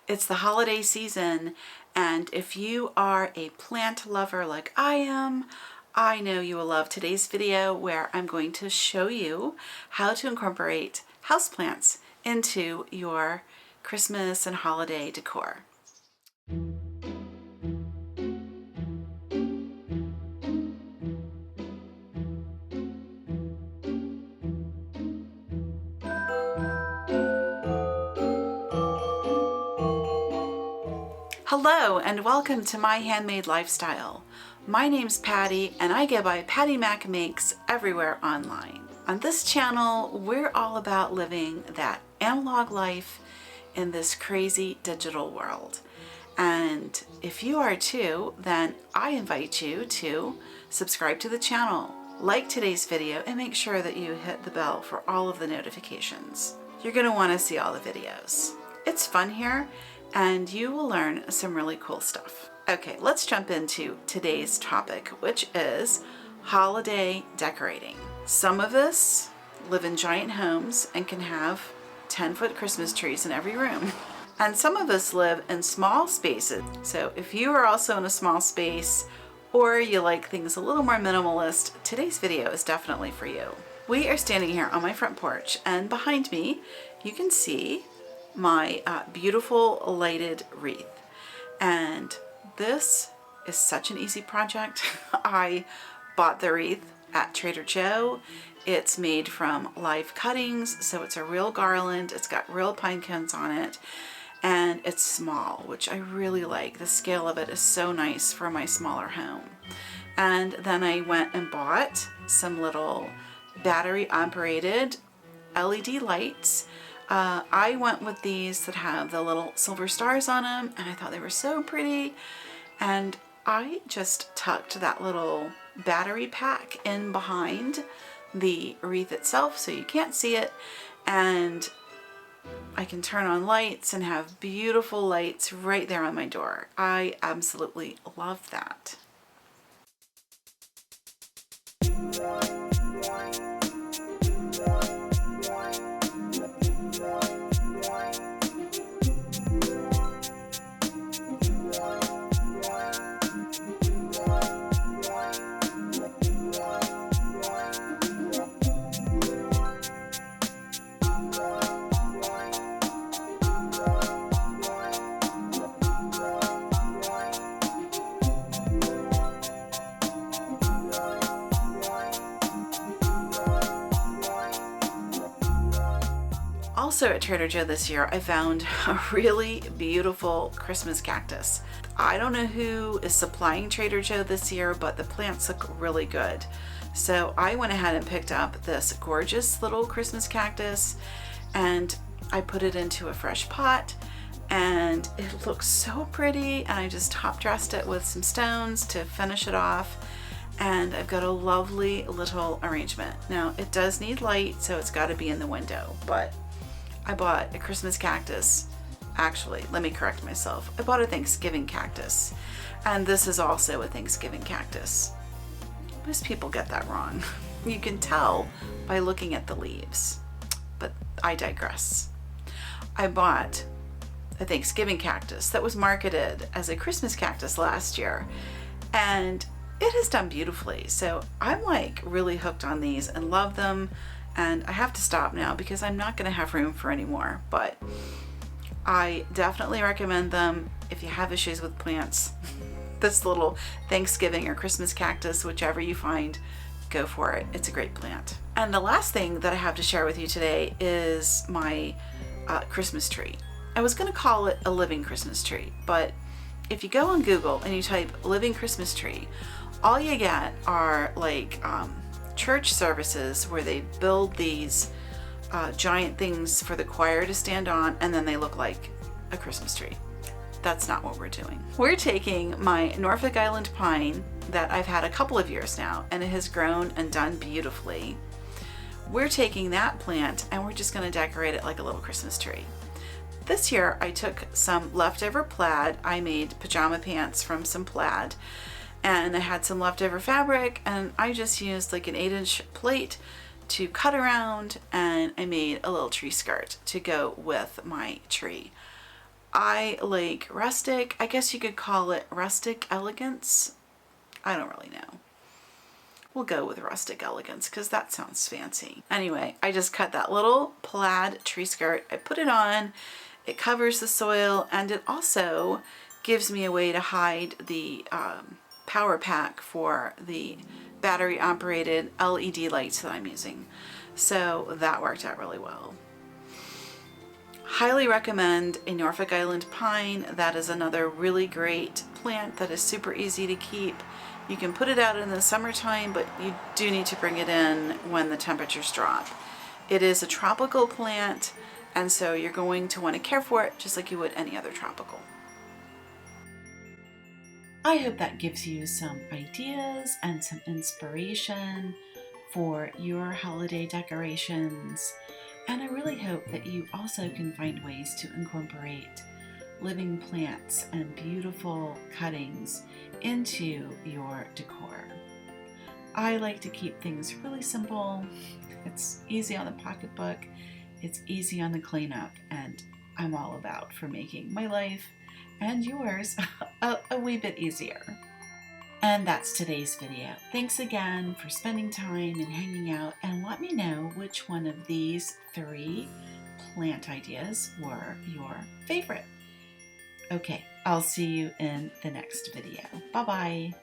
It's the holiday season, and if you are a plant lover like I am, I know you will love today's video where I'm going to show you how to incorporate houseplants into your Christmas and holiday decor. Hello and welcome to my handmade lifestyle. My name's Patty and I go by Patty Mac Makes everywhere online. On this channel, we're all about living that analog life in this crazy digital world. And if you are too, then I invite you to subscribe to the channel, like today's video, and make sure that you hit the bell for all of the notifications. You're going to want to see all the videos. It's fun here, and you will learn some really cool stuff. Okay, let's jump into today's topic, which is holiday decorating. Some of us live in giant homes and can have 10-foot Christmas trees in every room. And some of us live in small spaces. So if you are also in a small space or you like things a little more minimalist, today's video is definitely for you. We are standing here on my front porch, and behind me you can see my beautiful lighted wreath. And this is such an easy project. I bought the wreath at Trader Joe. It's made from live cuttings, so it's a real garland. It's got real pine cones on it, and it's small, which I really like. The scale of it is so nice for my smaller home. And then I went and bought some little battery operated LED lights. I went with these that have the little silver stars on them, and I thought they were so pretty. And I just tucked that little battery pack in behind the wreath itself so you can't see it, and I can turn on lights and have beautiful lights right there on my door. I absolutely love that. Also at Trader Joe this year, I found a really beautiful Christmas cactus. I don't know who is supplying Trader Joe this year, but the plants look really good. So I went ahead and picked up this gorgeous little Christmas cactus, and I put it into a fresh pot, and it looks so pretty. And I just top dressed it with some stones to finish it off. And I've got a lovely little arrangement. Now it does need light, so it's got to be in the window, but I bought a Christmas cactus. Actually, let me correct myself. I bought a Thanksgiving cactus, and this is also a Thanksgiving cactus. Most people get that wrong. You can tell by looking at the leaves, but I digress. I bought a Thanksgiving cactus that was marketed as a Christmas cactus last year, and it has done beautifully. So I'm like really hooked on these and love them. And I have to stop now because I'm not going to have room for any more, but I definitely recommend them if you have issues with plants. This little Thanksgiving or Christmas cactus, whichever you find, go for it. It's a great plant. And the last thing that I have to share with you today is my Christmas tree. I was going to call it a living Christmas tree, but if you go on Google and you type living Christmas tree, all you get are like church services where they build these giant things for the choir to stand on, and then they look like a Christmas tree. That's not what we're doing. We're taking my Norfolk Island pine that I've had a couple of years now, and it has grown and done beautifully. We're taking that plant and we're just going to decorate it like a little Christmas tree. This year I took some leftover plaid. I made pajama pants from some plaid, and I had some leftover fabric, and I just used like an 8-inch plate to cut around, and I made a little tree skirt to go with my tree. I like rustic. I guess you could call it rustic elegance. I don't really know. We'll go with rustic elegance because that sounds fancy. Anyway, I just cut that little plaid tree skirt. I put it on. It covers the soil, and it also gives me a way to hide the power pack for the battery operated LED lights that I'm using. So that worked out really well. Highly recommend a Norfolk Island pine. That is another really great plant that is super easy to keep. You can put it out in the summertime, but you do need to bring it in when the temperatures drop. It is a tropical plant, and so you're going to want to care for it just like you would any other tropical. I hope that gives you some ideas and some inspiration for your holiday decorations. And I really hope that you also can find ways to incorporate living plants and beautiful cuttings into your decor. I like to keep things really simple. It's easy on the pocketbook, it's easy on the cleanup, and I'm all about for making my life and yours a wee bit easier. And that's today's video. Thanks again for spending time and hanging out, and let me know which one of these 3 plant ideas were your favorite. Okay, I'll see you in the next video. Bye-bye.